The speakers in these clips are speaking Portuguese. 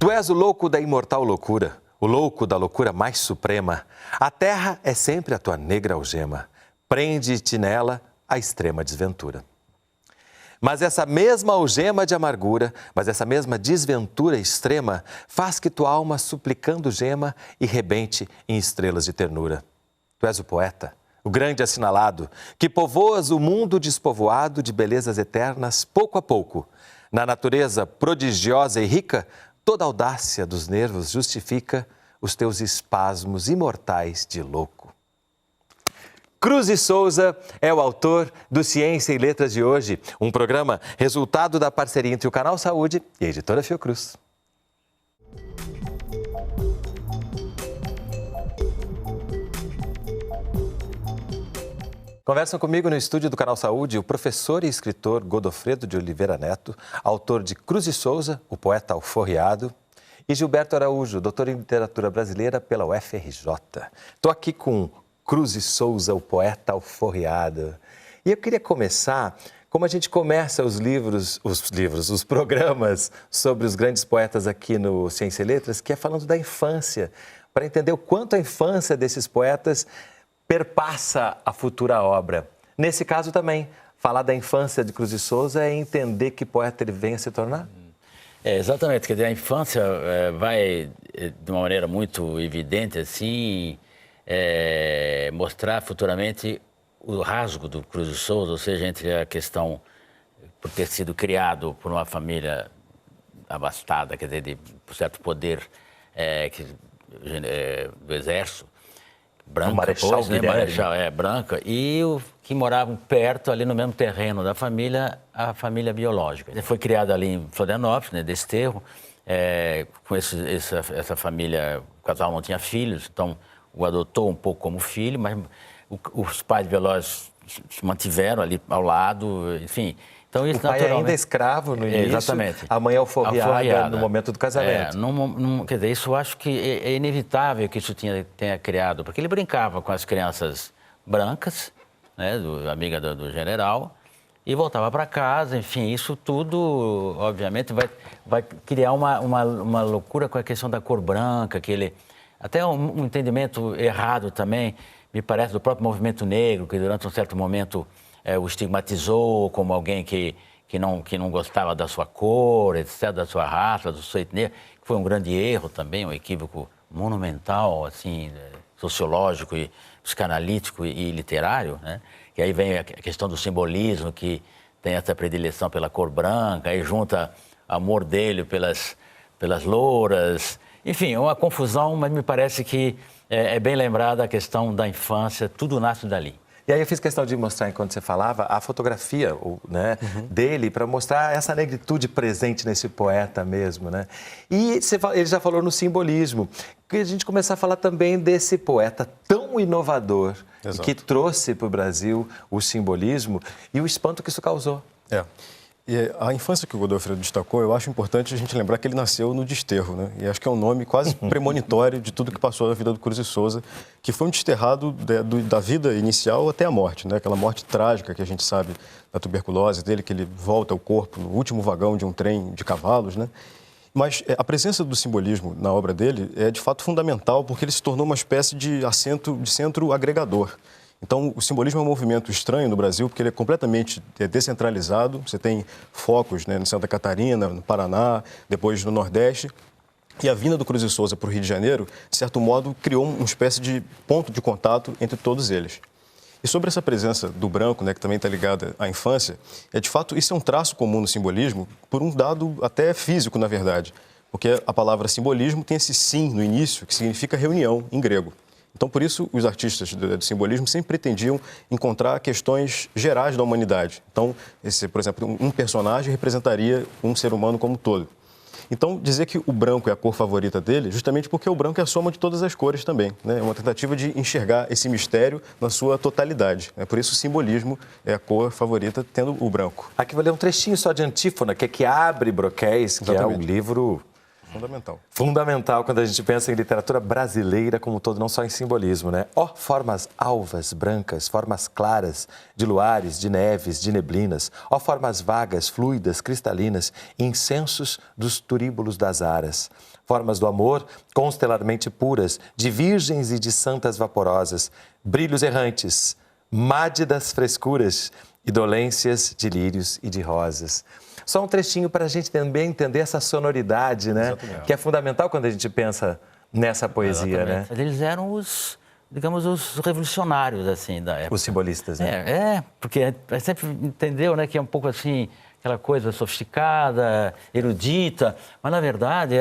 Tu és o louco da imortal loucura, o louco da loucura mais suprema. A terra é sempre a tua negra algema. Prende-te nela a extrema desventura. Mas essa mesma algema de amargura, mas essa mesma desventura extrema, faz que tua alma suplicando gema e rebente em estrelas de ternura. Tu és o poeta, o grande assinalado, que povoas o mundo despovoado de belezas eternas pouco a pouco. Na natureza prodigiosa e rica, toda a audácia dos nervos justifica os teus espasmos imortais de louco. Cruz e Souza é o autor do Ciência e Letras de hoje, um programa resultado da parceria entre o Canal Saúde e a editora Fiocruz. Conversam comigo no estúdio do Canal Saúde o professor e escritor Godofredo de Oliveira Neto, autor de Cruz e Souza, o poeta alforriado, e Gilberto Araújo, doutor em literatura brasileira pela UFRJ. Estou aqui com Cruz e Souza, o poeta alforriado. E eu queria começar, como a gente começa os programas sobre os grandes poetas aqui no Ciência e Letras, que é falando da infância, para entender o quanto a infância desses poetas perpassa a futura obra. Nesse caso também, falar da infância de Cruz e Souza é entender que poeta ele vem a se tornar? Exatamente, quer dizer, a infância vai, de uma maneira muito evidente, assim, mostrar futuramente o rasgo do Cruz e Souza, ou seja, entre a questão por ter sido criado por uma família abastada, quer dizer, de certo poder do exército, branca, o Marechal Guilherme. Marechal, branca, e o que moravam perto, ali no mesmo terreno da família, a família biológica. Ele foi criado ali em Florianópolis, né, Desterro, com essa família, o casal não tinha filhos, então o adotou um pouco como filho, mas os pais biológicos se mantiveram ali ao lado, enfim. Então, isso, o pai ainda é escravo no início, exatamente. A mãe alforriada no momento do casamento. Quer dizer, isso eu acho que é inevitável que isso tenha criado, porque ele brincava com as crianças brancas, né, amiga do general, e voltava para casa, enfim, isso tudo, obviamente, vai criar uma loucura com a questão da cor branca, que ele... Até um entendimento errado também, me parece, do próprio movimento negro, que durante um certo momento o estigmatizou como alguém que não gostava da sua cor, etc., da sua raça, do seu etnia, que foi um grande erro também, um equívoco monumental, assim, sociológico, e psicanalítico e literário, né? E aí vem a questão do simbolismo, que tem essa predileção pela cor branca, aí junta amor dele pelas louras. Enfim, é uma confusão, mas me parece que é bem lembrada a questão da infância, tudo nasce dali. E aí eu fiz questão de mostrar, enquanto você falava, a fotografia dele, para mostrar essa negritude presente nesse poeta mesmo, né? E ele já falou no simbolismo, que a gente começar a falar também desse poeta tão inovador, que trouxe para o Brasil o simbolismo e o espanto que isso causou. E a infância que o Godofredo destacou, eu acho importante a gente lembrar que ele nasceu no Desterro, né? E acho que é um nome quase premonitório de tudo que passou na vida do Cruz e Souza, que foi um desterrado da vida inicial até a morte, né? Aquela morte trágica que a gente sabe da tuberculose dele, que ele volta ao corpo no último vagão de um trem de cavalos, né? Mas a presença do simbolismo na obra dele é de fato fundamental, porque ele se tornou uma espécie de centro agregador. Então, o simbolismo é um movimento estranho no Brasil, porque ele é completamente descentralizado. Você tem focos, né, em Santa Catarina, no Paraná, depois no Nordeste. E a vinda do Cruz e Souza para o Rio de Janeiro, de certo modo, criou uma espécie de ponto de contato entre todos eles. E sobre essa presença do branco, né, que também está ligada à infância, de fato, isso é um traço comum no simbolismo, por um dado até físico, na verdade. Porque a palavra simbolismo tem esse sim no início, que significa reunião, em grego. Então, por isso, os artistas do simbolismo sempre pretendiam encontrar questões gerais da humanidade. Então, por exemplo, um personagem representaria um ser humano como um todo. Então, dizer que o branco é a cor favorita dele, justamente porque o branco é a soma de todas as cores também, né? É uma tentativa de enxergar esse mistério na sua totalidade. Por isso, o simbolismo é a cor favorita, tendo o branco. Aqui vou ler um trechinho só de antífona, que abre Broquéis, que é um livro Fundamental. Fundamental quando a gente pensa em literatura brasileira como um todo, não só em simbolismo, né? Ó, formas alvas, brancas, formas claras, de luares, de neves, de neblinas. Ó, formas vagas, fluidas, cristalinas, incensos dos turíbulos das aras. Formas do amor, constelarmente puras, de virgens e de santas vaporosas. Brilhos errantes, mádidas frescuras e dolências de lírios e de rosas. Só um trechinho para a gente também entender essa sonoridade, né? Exatamente. Que é fundamental quando a gente pensa nessa poesia, Exatamente. né? Eles eram os, digamos, os revolucionários, assim, da época. Os simbolistas, né? Porque a gente sempre entendeu, né, que é um pouco assim, aquela coisa sofisticada, erudita, mas, na verdade,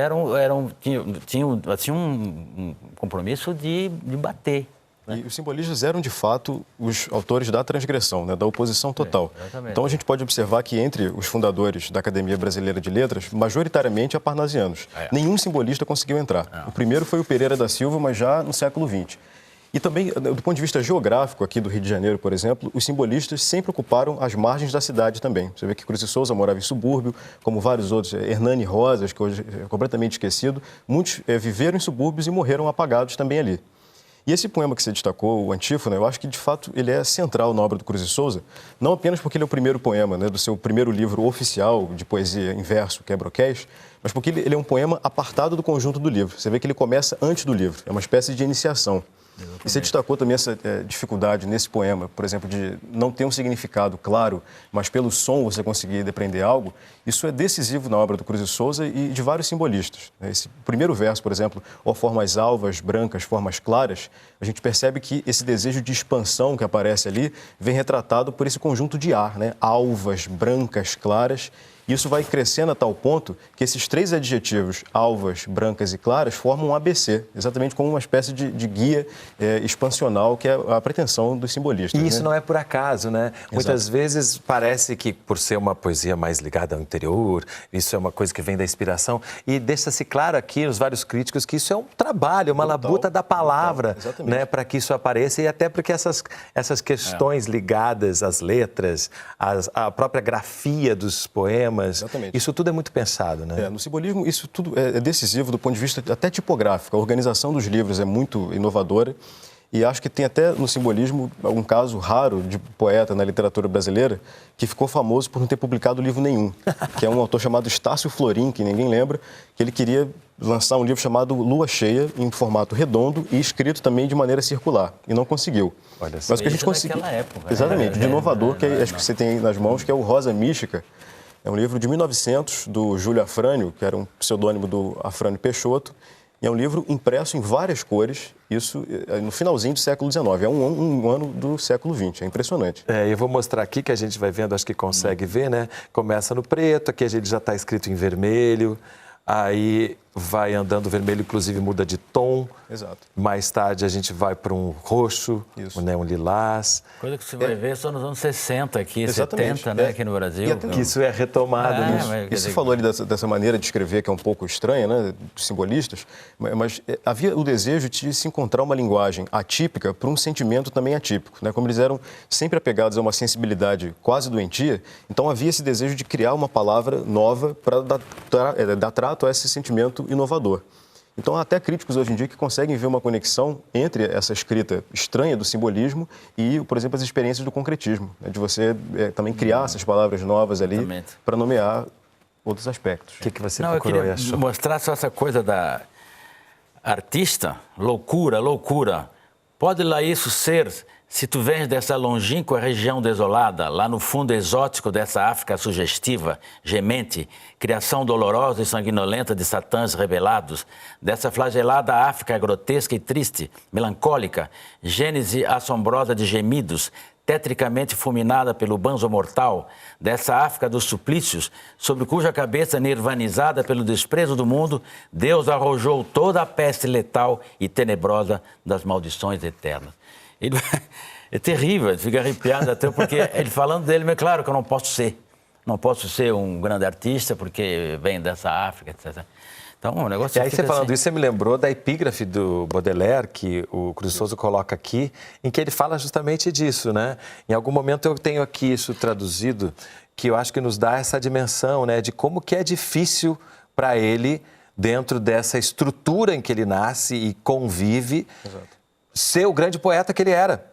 tinham assim, um compromisso de bater. E os simbolistas eram, de fato, os autores da transgressão, né, da oposição total. Exatamente. Então, a gente pode observar que, entre os fundadores da Academia Brasileira de Letras, majoritariamente parnasianos. Nenhum simbolista conseguiu entrar. O primeiro foi o Pereira da Silva, mas já no século XX. E também, do ponto de vista geográfico, aqui do Rio de Janeiro, por exemplo, os simbolistas sempre ocuparam as margens da cidade também. Você vê que Cruz e Souza morava em subúrbio, como vários outros, Hernani Rosas, que hoje é completamente esquecido. Muitos viveram em subúrbios e morreram apagados também ali. E esse poema que você destacou, o Antífona, eu acho que, de fato, ele é central na obra do Cruz e Souza, não apenas porque ele é o primeiro poema, né, do seu primeiro livro oficial de poesia em verso, que é Broquéis, mas porque ele é um poema apartado do conjunto do livro. Você vê que ele começa antes do livro, é uma espécie de iniciação. Exatamente. E você destacou também essa dificuldade nesse poema, por exemplo, de não ter um significado claro, mas pelo som você conseguir depreender algo. Isso é decisivo na obra do Cruz e Souza e de vários simbolistas. Esse primeiro verso, por exemplo, ó formas alvas, brancas, formas claras, a gente percebe que esse desejo de expansão que aparece ali vem retratado por esse conjunto de ar, né? Alvas, brancas, claras. E isso vai crescendo a tal ponto que esses três adjetivos, alvas, brancas e claras, formam um ABC, exatamente como uma espécie de guia expansional, que é a pretensão dos simbolistas. E isso, né? não é por acaso, né? Exato. Muitas vezes parece que, por ser uma poesia mais ligada ao interior, isso é uma coisa que vem da inspiração. E deixa-se claro aqui nos vários críticos que isso é um trabalho, uma labuta da palavra, né? Para que isso apareça. E até porque essas questões ligadas às letras, à própria grafia dos poemas, Exatamente. Isso tudo é muito pensado, né? No simbolismo, isso tudo é decisivo do ponto de vista até tipográfico. A organização dos livros é muito inovadora e acho que tem até no simbolismo um caso raro de poeta na literatura brasileira que ficou famoso por não ter publicado livro nenhum, que é um autor chamado Estácio Florim, que ninguém lembra, que ele queria lançar um livro chamado Lua Cheia, em formato redondo e escrito também de maneira circular, e não conseguiu. Olha só. Mas o que a gente conseguiu... Época, Exatamente, de inovador, que acho que você tem aí nas mãos, que é o Rosa Mística. É um livro de 1900, do Júlio Afrânio, que era um pseudônimo do Afrânio Peixoto. E é um livro impresso em várias cores, isso no finalzinho do século XIX. É um ano do século XX, é impressionante. Eu vou mostrar aqui, que a gente vai vendo, acho que consegue ver, né? Começa no preto, aqui a gente já está escrito em vermelho, aí vai andando vermelho, inclusive muda de tom. Exato. Mais tarde a gente vai para um roxo, né, um lilás. Coisa que você vai ver só nos anos 60 aqui, Exatamente. 70, né, aqui no Brasil. Que isso é retomado. E você falou ali dessa maneira de escrever que é um pouco estranha, né, dos simbolistas, mas havia o desejo de se encontrar uma linguagem atípica para um sentimento também atípico, né? Como eles eram sempre apegados a uma sensibilidade quase doentia, então havia esse desejo de criar uma palavra nova para dar trato a esse sentimento inovador. Então, há até críticos hoje em dia que conseguem ver uma conexão entre essa escrita estranha do simbolismo e, por exemplo, as experiências do concretismo, né? De você também criar essas palavras novas ali para nomear outros aspectos. O que você procurou e achou? Eu queria mostrar só essa coisa da artista, loucura, loucura. Pode lá isso ser, se tu vens dessa longínqua região desolada, lá no fundo exótico dessa África sugestiva, gemente, criação dolorosa e sanguinolenta de satãs rebelados, dessa flagelada África grotesca e triste, melancólica, gênese assombrosa de gemidos, tetricamente fulminada pelo banzo mortal, dessa África dos suplícios, sobre cuja cabeça, nirvanizada pelo desprezo do mundo, Deus arrojou toda a peste letal e tenebrosa das maldições eternas. Ele... É terrível, ele fica arrepiado até porque ele falando dele, mas claro que eu não posso ser um grande artista porque vem dessa África, etc. Então, o negócio E aí, você falando assim. isso, você me lembrou da epígrafe do Baudelaire, que o Cruz Souza coloca aqui, em que ele fala justamente disso, né? Em algum momento eu tenho aqui isso traduzido, que eu acho que nos dá essa dimensão, né? De como que é difícil para ele dentro dessa estrutura em que ele nasce e convive, ser o grande poeta que ele era.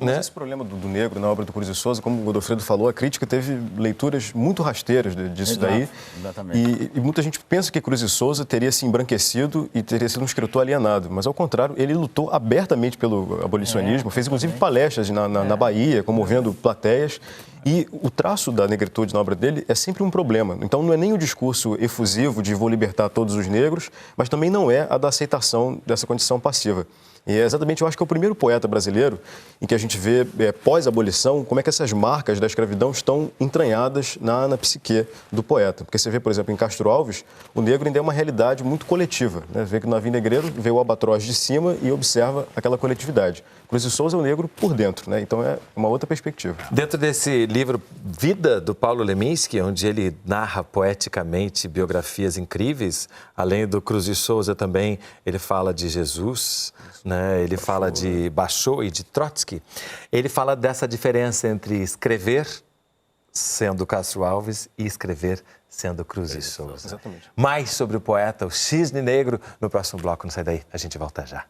Mas esse problema do negro na obra do Cruz e Souza, como o Godofredo falou, a crítica teve leituras muito rasteiras disso daí. Exatamente. E muita gente pensa que Cruz e Souza teria se embranquecido e teria sido um escritor alienado. Mas, ao contrário, ele lutou abertamente pelo abolicionismo, fez inclusive palestras na Bahia, comovendo plateias. E o traço da negritude na obra dele é sempre um problema. Então, não é nem o discurso efusivo de vou libertar todos os negros, mas também não é a da aceitação dessa condição passiva. E é exatamente, eu acho que é o primeiro poeta brasileiro em que a gente vê, pós-abolição, como é que essas marcas da escravidão estão entranhadas na psique do poeta. Porque você vê, por exemplo, em Castro Alves, o negro ainda é uma realidade muito coletiva. Né? Você vê que no navio negreiro vê o albatroz de cima e observa aquela coletividade. Cruz e Souza é o negro por dentro, né? Então é uma outra perspectiva. Dentro desse livro Vida, do Paulo Leminski, onde ele narra poeticamente biografias incríveis, além do Cruz e Souza também, ele fala de Jesus, né? Ele fala de Bachot e de Trotsky. Ele fala dessa diferença entre escrever sendo Castro Alves e escrever sendo Cruz e Souza. Exatamente. Mais sobre o poeta, o Cisne Negro, no próximo bloco. Não sai daí, a gente volta já.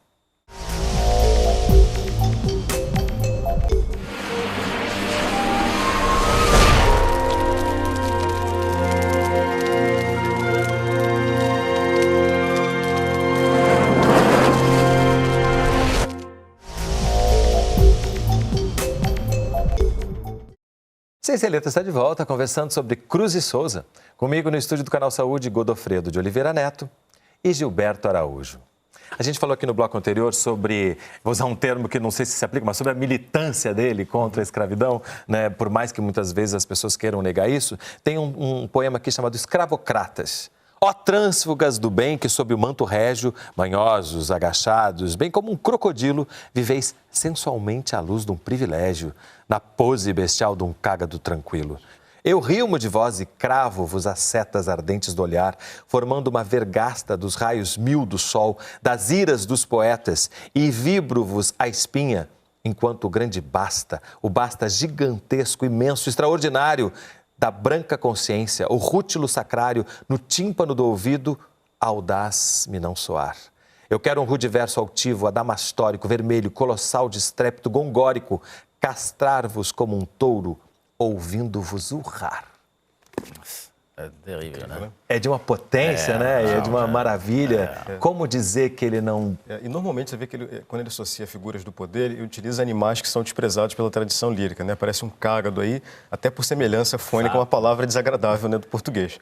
Ciência e Letras está de volta, conversando sobre Cruz e Souza. Comigo no estúdio do Canal Saúde, Godofredo de Oliveira Neto e Gilberto Araújo. A gente falou aqui no bloco anterior sobre, vou usar um termo que não sei se aplica, mas sobre a militância dele contra a escravidão, né? Por mais que muitas vezes as pessoas queiram negar isso. Tem um poema aqui chamado Escravocratas. Ó trânsfugas do bem que sob o manto régio, manhosos, agachados, bem como um crocodilo, viveis sensualmente à luz de um privilégio, na pose bestial de um cágado tranquilo. Eu rimo de vós e cravo-vos as setas ardentes do olhar, formando uma vergasta dos raios mil do sol, das iras dos poetas, e vibro-vos a espinha, enquanto o grande basta, o basta gigantesco, imenso, extraordinário, da branca consciência, o rútilo sacrário, no tímpano do ouvido, audaz me não soar. Eu quero um rude verso altivo, adamastórico, vermelho, colossal, de estrépito gongórico, castrar-vos como um touro, ouvindo-vos urrar. É terrível, né? É de uma potência, né? É de uma maravilha. Como dizer que ele não... E normalmente você vê que ele, quando ele associa figuras do poder, ele utiliza animais que são desprezados pela tradição lírica, né? Parece um cágado aí, até por semelhança fônica, uma palavra desagradável, né, do português.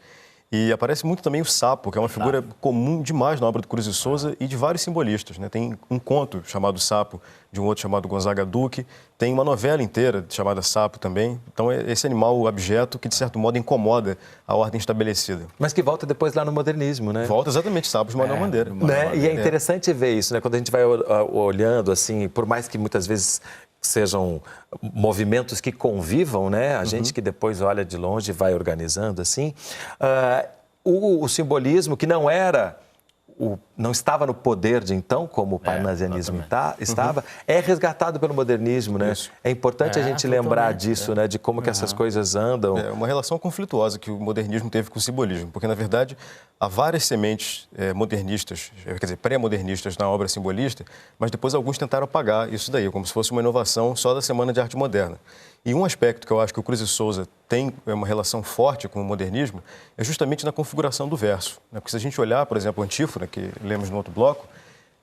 E aparece muito também o sapo, que é uma figura comum demais na obra do Cruz e Souza e de vários simbolistas, né? Tem um conto chamado Sapo, de um outro chamado Gonzaga Duque, tem uma novela inteira chamada Sapo também. Então é esse animal abjeto que, de certo modo, incomoda a ordem estabelecida. Mas que volta depois lá no modernismo, né? Volta exatamente, Sapos de Manuel Bandeira. Né? E é interessante ver isso, né? Quando a gente vai olhando, assim, por mais que muitas vezes sejam movimentos que convivam, né? A gente que depois olha de longe e vai organizando, assim. O simbolismo que não era... não estava no poder de então, como o parnasianismo estava, é resgatado pelo modernismo, né? Isso. É importante a gente lembrar disso, né? De como que essas coisas andam. É uma relação conflituosa que o modernismo teve com o simbolismo, porque, na verdade, há várias sementes modernistas, quer dizer, pré-modernistas na obra simbolista, mas depois alguns tentaram apagar isso daí, como se fosse uma inovação só da Semana de Arte Moderna. E um aspecto que eu acho que o Cruz e Souza tem uma relação forte com o modernismo é justamente na configuração do verso. Porque se a gente olhar, por exemplo, a antífona, que lemos no outro bloco,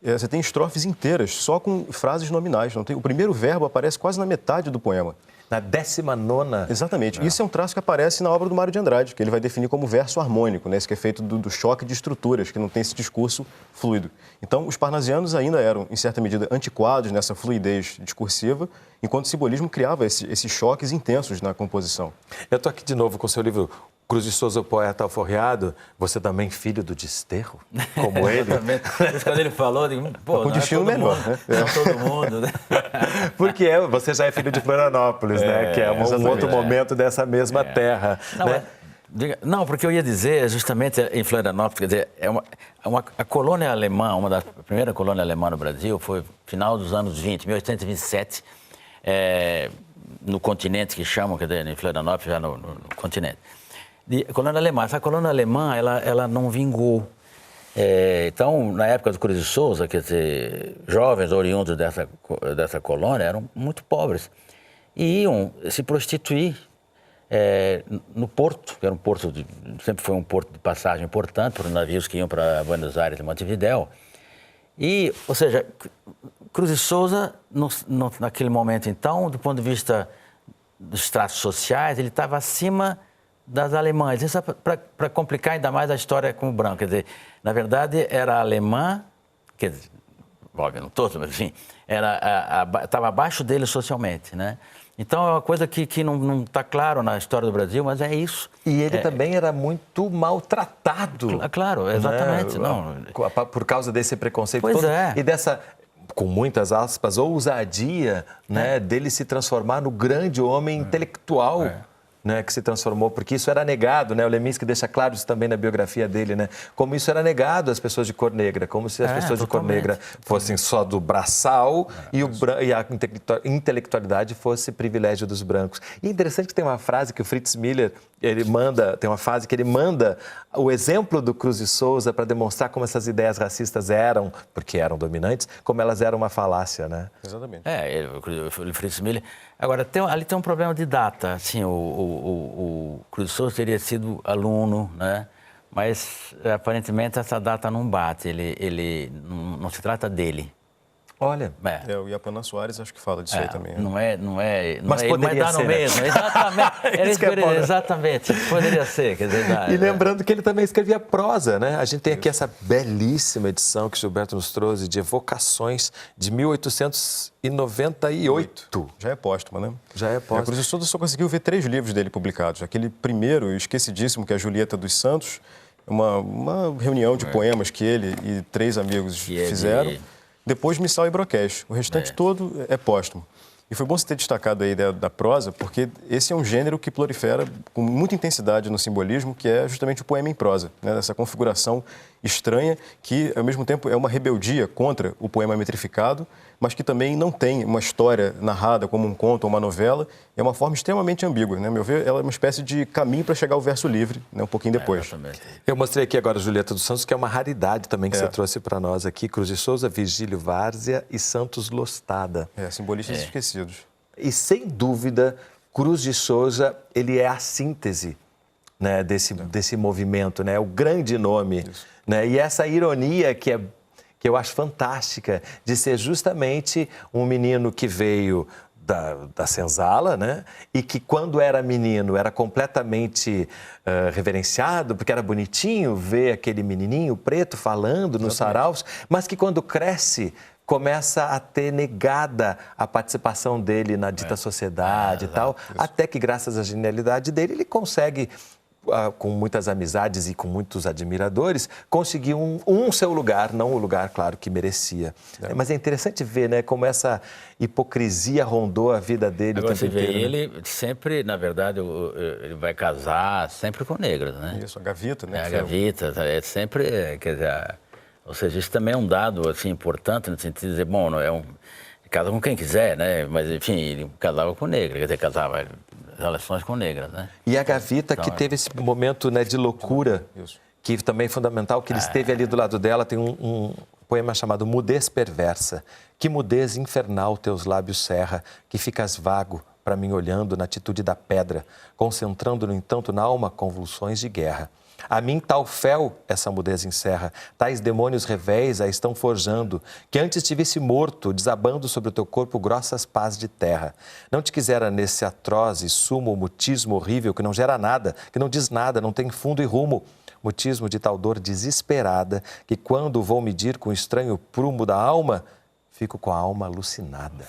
você tem estrofes inteiras, só com frases nominais. Não tem, o primeiro verbo aparece quase na metade do poema. Na 19ª. Exatamente. Isso é um traço que aparece na obra do Mário de Andrade, que ele vai definir como verso harmônico, né? Esse que é feito do choque de estruturas, que não tem esse discurso fluido. Então, os parnasianos ainda eram, em certa medida, antiquados nessa fluidez discursiva, enquanto o simbolismo criava esses choques intensos na composição. Eu estou aqui de novo com o seu livro Cruz e Souza, o poeta alforreado. Você também filho do desterro, como ele? Quando ele falou, eu digo, pô, com destino menor, né? Não todo mundo, né? Porque você já é filho de Florianópolis, né? Que é um outro momento dessa mesma terra. Não, né? Não, porque eu ia dizer, justamente em Florianópolis, quer dizer, a colônia alemã, uma das primeiras colônias alemãs no Brasil, foi final dos anos 20, 1827, no continente que chamam, quer dizer, em Florianópolis, já no continente. Colônia alemã. Essa colônia alemã, ela não vingou. Então, na época do Cruz de Souza, quer dizer, jovens oriundos dessa colônia eram muito pobres e iam se prostituir no porto, que era sempre foi um porto de passagem importante para os navios que iam para Buenos Aires e Montevidéu. E, ou seja, Cruz de Souza, naquele momento, então, do ponto de vista dos tratos sociais, ele estava acima das alemãs. Isso é para complicar ainda mais a história com o branco. Quer dizer, na verdade, era alemã, quer dizer, óbvio, não todos, mas enfim, estava abaixo dele socialmente, né? Então, é uma coisa que não está claro na história do Brasil, mas é isso. E ele também era muito maltratado. Claro, exatamente. Né? Não. Por causa desse preconceito pois todo. É. E dessa, com muitas aspas, ousadia, né, dele se transformar no grande homem intelectual. Né, que se transformou, porque isso era negado, né? O Leminski deixa claro isso também na biografia dele, né? Como isso era negado às pessoas de cor negra, como se as pessoas de cor negra fossem só do braçal e a intelectualidade fosse privilégio dos brancos. E é interessante que tem uma frase que o Fritz Miller, ele manda o exemplo do Cruz de Souza para demonstrar como essas ideias racistas eram, porque eram dominantes, como elas eram uma falácia, né? Exatamente. O Fritz Miller. Agora, ali tem um problema de data. Assim, o Cruz de Souza teria sido aluno, né? Mas aparentemente essa data não bate. Ele não se trata dele. Olha. O Iapanã Soares acho que fala disso aí também. Não é. Mas poderia ser, no mesmo. Exatamente. Exatamente. Poderia ser. Quer dizer, e lembrando que ele também escrevia prosa, né? A gente tem aqui essa belíssima edição que o Gilberto nos trouxe de Evocações de 1898. Já é póstuma, né? Já é póstuma. A Cruz de Souza só conseguiu ver 3 livros dele publicados. Aquele primeiro, esquecidíssimo, que é a Julieta dos Santos, uma reunião de poemas que ele e 3 amigos fizeram. Depois, Missal e Broquesh. O restante todo é póstumo. E foi bom você ter destacado a ideia da prosa, porque esse é um gênero que prolifera com muita intensidade no simbolismo, que é justamente o poema em prosa, né? Essa configuração estranha que, ao mesmo tempo, é uma rebeldia contra o poema metrificado, mas que também não tem uma história narrada como um conto ou uma novela. É uma forma extremamente ambígua, né? A meu ver, ela é uma espécie de caminho para chegar ao verso livre, né? Um pouquinho depois. Eu mostrei aqui agora a Julieta dos Santos, que é uma raridade também que você trouxe para nós aqui. Cruz de Souza, Virgílio Várzea e Santos Lostada. Simbolistas esquecidos. E, sem dúvida, Cruz de Souza, ele é a síntese, né, desse movimento, né? O grande nome. Né? E essa ironia que eu acho fantástica, de ser justamente um menino que veio da senzala, né? E que, quando era menino, era completamente reverenciado, porque era bonitinho ver aquele menininho preto falando nos saraus, mas que, quando cresce, começa a ter negada a participação dele na dita sociedade e tal, até que, graças à genialidade dele, ele consegue, com muitas amizades e com muitos admiradores, conseguir um seu lugar, não o lugar, claro, que merecia. Mas é interessante ver, né, como essa hipocrisia rondou a vida dele. Agora você vê, ele sempre, na verdade, ele vai casar sempre com negras, né? Isso, a Gavita, né? A Gavita, é sempre, quer dizer... Ou seja, isso também é um dado assim, importante, no sentido de dizer, bom, não é casa com quem quiser, né? Mas, enfim, ele casava com negra, quer dizer, casava relações com negras, né? E a Gavita, então, que teve esse momento, né, de loucura, que também é fundamental, que ele esteve ali do lado dela, tem um poema chamado Mudez Perversa. Que mudez infernal teus lábios cerra, que ficas vago para mim olhando na atitude da pedra, concentrando, no entanto, na alma convulsões de guerra. A mim tal fel essa mudez encerra, tais demônios revéis a estão forjando, que antes te visse morto, desabando sobre o teu corpo grossas pás de terra. Não te quisera nesse atroz e sumo mutismo horrível que não gera nada, que não diz nada, não tem fundo e rumo. Mutismo de tal dor desesperada, que quando vou medir com o estranho prumo da alma, fico com a alma alucinada.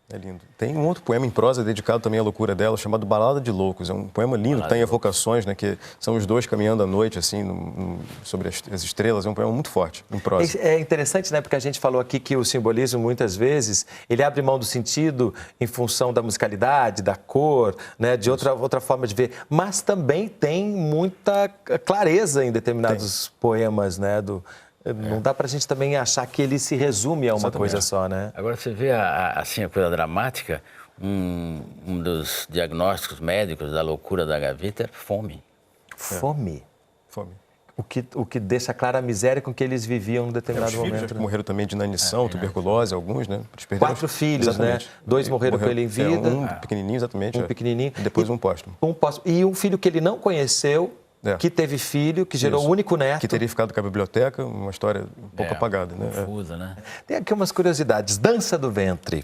É lindo. Tem um outro poema em prosa dedicado também à loucura dela, chamado Balada de Loucos. É um poema lindo, tem evocações, né, que são os dois caminhando à noite, assim, sobre as estrelas. É um poema muito forte, em prosa. É interessante, né, porque a gente falou aqui que o simbolismo, muitas vezes, ele abre mão do sentido em função da musicalidade, da cor, né, de outra forma de ver. Mas também tem muita clareza em determinados poemas, né, Não dá para a gente também achar que ele se resume a uma coisa só, né? Agora, você vê assim, a coisa dramática, um dos diagnósticos médicos da loucura da Gavita é fome. Fome? Fome. o que deixa clara a miséria com que eles viviam em determinado Os filhos momento. que morreram também de inanição, tuberculose, alguns, né? Eles perderam 4 filhos, exatamente. né? 2 morreram com ele em vida. Um pequenininho, exatamente. Um pequenininho. E depois um póstumo. E um filho que ele não conheceu, que teve filho, que gerou o único neto. Que teria ficado com a biblioteca, uma história um pouco apagada, né? Confusa, né? Tem aqui umas curiosidades. Dança do ventre.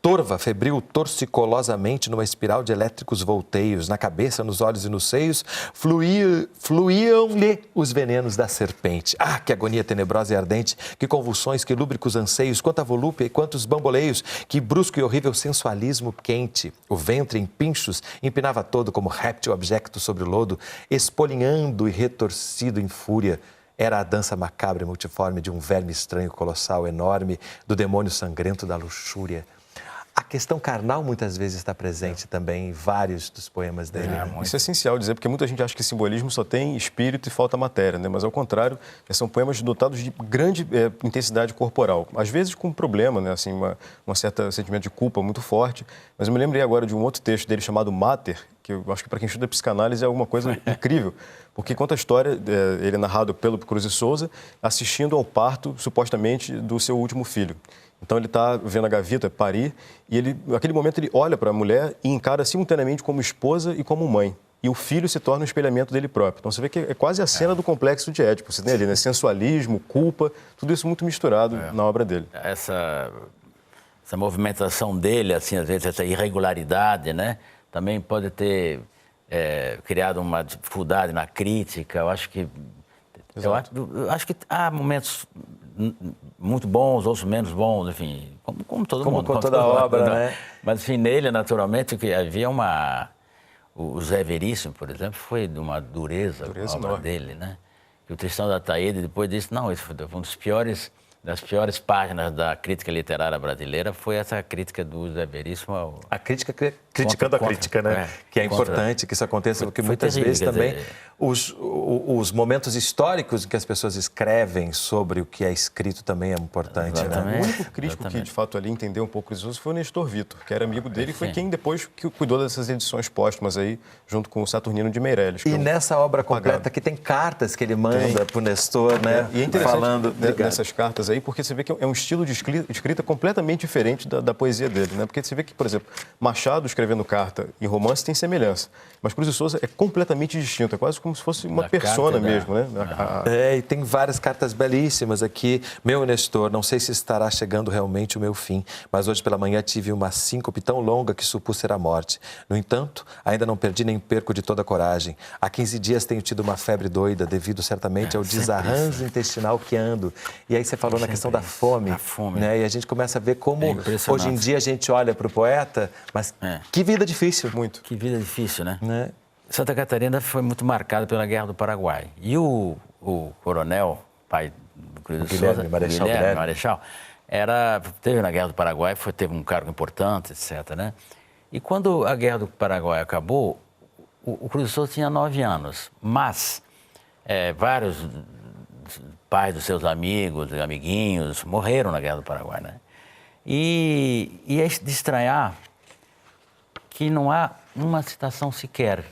Torva febril torcicolosamente numa espiral de elétricos volteios. Na cabeça, nos olhos e nos seios, fluíam-lhe os venenos da serpente. Ah, que agonia tenebrosa e ardente, que convulsões, que lúbricos anseios, quanta volúpia e quantos bamboleios, que brusco e horrível sensualismo quente. O ventre, em pinchos, empinava todo como réptil abjecto sobre o lodo, espolinhando e retorcido em fúria. Era a dança macabra e multiforme de um verme estranho, colossal, enorme, do demônio sangrento da luxúria. A questão carnal muitas vezes está presente também em vários dos poemas dele. Isso é essencial dizer, porque muita gente acha que simbolismo só tem espírito e falta matéria, né? Mas ao contrário, são poemas dotados de grande intensidade corporal. Às vezes com um problema, né? Assim, um certo sentimento de culpa muito forte. Mas eu me lembrei agora de um outro texto dele chamado Mater, que eu acho que para quem estuda psicanálise é alguma coisa incrível. Porque conta a história, ele é narrado pelo Cruz e Souza, assistindo ao parto, supostamente, do seu último filho. Então ele está vendo a gaveta parir e naquele momento ele olha para a mulher e encara simultaneamente como esposa e como mãe. E o filho se torna um espelhamento dele próprio. Então você vê que é quase a cena do complexo de Édipo. Você tem ali, né? Sensualismo, culpa, tudo isso muito misturado na obra dele. Essa movimentação dele, assim, às vezes essa irregularidade, né? Também pode ter criado uma dificuldade na crítica. Eu acho que há momentos muito bons, outros menos bons, enfim, como todo mundo. Como toda obra, né? Mas, enfim, nele, naturalmente, que havia o Zé Veríssimo, por exemplo, foi de uma dureza a obra dele, né? E o Tristão da Ataíde depois disse, não, isso foi um das piores páginas da crítica literária brasileira, foi essa crítica do Zé Veríssimo. A crítica criticando a crítica, né? Que é importante que isso aconteça, porque muitas vezes também os momentos históricos em que as pessoas escrevem sobre o que é escrito também é importante, né? O único crítico que, de fato, ali entendeu um pouco isso foi o Nestor Vitor, que era amigo dele e foi quem depois que cuidou dessas edições póstumas aí, junto com o Saturnino de Meirelles. E nessa obra completa que tem cartas que ele manda para o Nestor, né? E é interessante nessas cartas aí, porque você vê que é um estilo de escrita completamente diferente da poesia dele, né? Porque você vê que, por exemplo, Machado escrevendo carta e romance tem semelhança, mas Cruz e Souza é completamente distinto, é quase como se fosse uma persona mesmo, né? E tem várias cartas belíssimas aqui. Meu Nestor, não sei se estará chegando realmente o meu fim, mas hoje pela manhã tive uma síncope tão longa que supus ser a morte. No entanto, ainda não perdi nem perco de toda a coragem. Há 15 dias tenho tido uma febre doida, devido certamente ao desarranjo intestinal que ando. E aí você falou na questão da fome, né? E a gente começa a ver como hoje em dia a gente olha para o poeta, mas que vida difícil. Muito. Que vida difícil, né? Santa Catarina foi muito marcada pela Guerra do Paraguai. E o coronel, pai do Cruz de Souza, Guilherme Marechal, teve na Guerra do Paraguai, teve um cargo importante, etc., né? E quando a Guerra do Paraguai acabou, o Cruz de Souza tinha 9 anos, mas vários pais dos seus amigos, amiguinhos, morreram na Guerra do Paraguai, né? E é de estranhar que não há uma citação sequer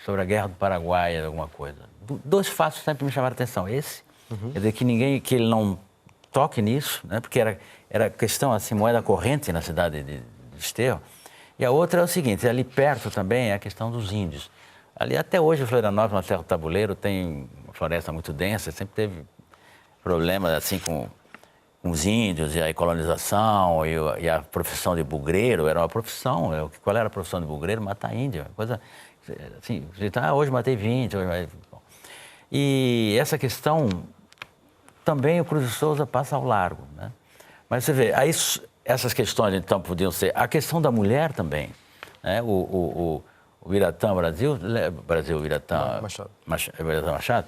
sobre a Guerra do Paraguai, alguma coisa. 2 fatos sempre me chamaram a atenção. Esse, quer dizer, que ele não toque nisso, né? Porque era questão, assim, moeda corrente na cidade de Desterro. E a outra é o seguinte, ali perto também é a questão dos índios. Ali até hoje, Florianópolis, na Serra do Tabuleiro, tem uma floresta muito densa, sempre teve problemas, assim, com os índios e a colonização e a profissão de bugreiro. Era uma profissão. Qual era a profissão de bugreiro? Matar índio. Coisa assim, hoje matei 20. Bom. E essa questão também o Cruz de Souza passa ao largo, né? Mas você vê, aí essas questões então podiam ser a questão da mulher também, né? O Biratã Machado,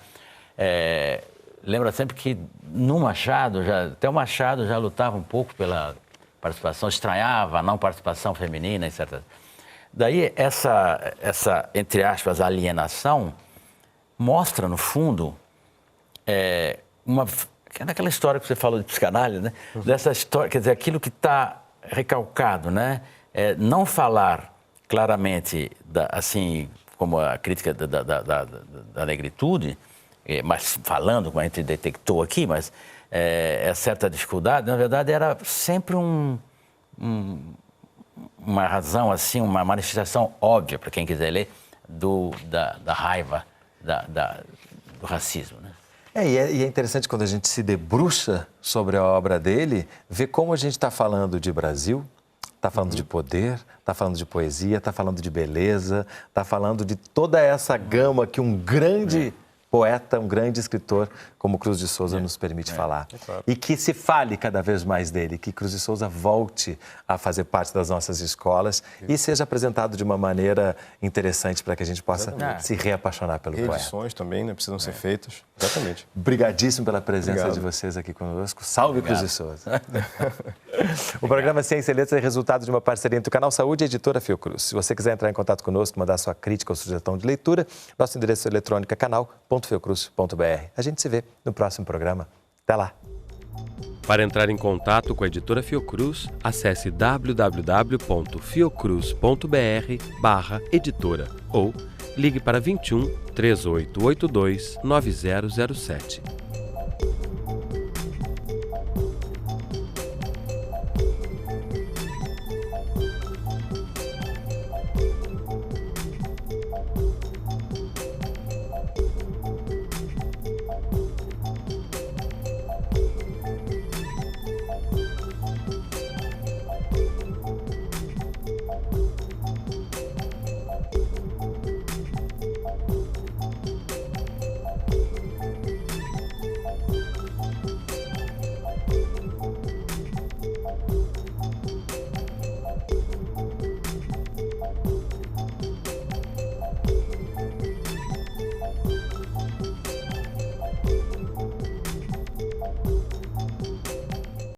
lembra sempre que no Machado, até o Machado já lutava um pouco pela participação, estranhava a não participação feminina, etc. Daí essa entre aspas, alienação mostra, no fundo, aquela história que você falou de psicanálise, né? Dessa história, quer dizer, aquilo que está recalcado, né? Não falar claramente, assim, como a crítica da negritude, mas falando, como a gente detectou aqui, mas é certa dificuldade, na verdade, era sempre uma razão, assim, uma manifestação óbvia, para quem quiser ler, da raiva, do racismo, né? E é interessante quando a gente se debruça sobre a obra dele, ver como a gente está falando de Brasil, está falando de poder, está falando de poesia, está falando de beleza, está falando de toda essa gama que um grande poeta, um grande escritor como Cruz de Souza nos permite falar. Claro. E que se fale cada vez mais dele, que Cruz de Souza volte a fazer parte das nossas escolas e seja apresentado de uma maneira interessante para que a gente possa se reapaixonar pelo poeta. Reedições também, né, precisam ser feitas. Exatamente. Obrigadíssimo pela presença de vocês aqui conosco. Salve Cruz de Souza. O programa Ciência e Letras é resultado de uma parceria entre o Canal Saúde e a Editora Fiocruz. Se você quiser entrar em contato conosco, mandar sua crítica ou sugestão de leitura, nosso endereço eletrônico é canal.fiocruz.br. A gente se vê no próximo programa. Até lá! Para entrar em contato com a Editora Fiocruz, acesse www.fiocruz.br/editora ou ligue para 21 3882 9007.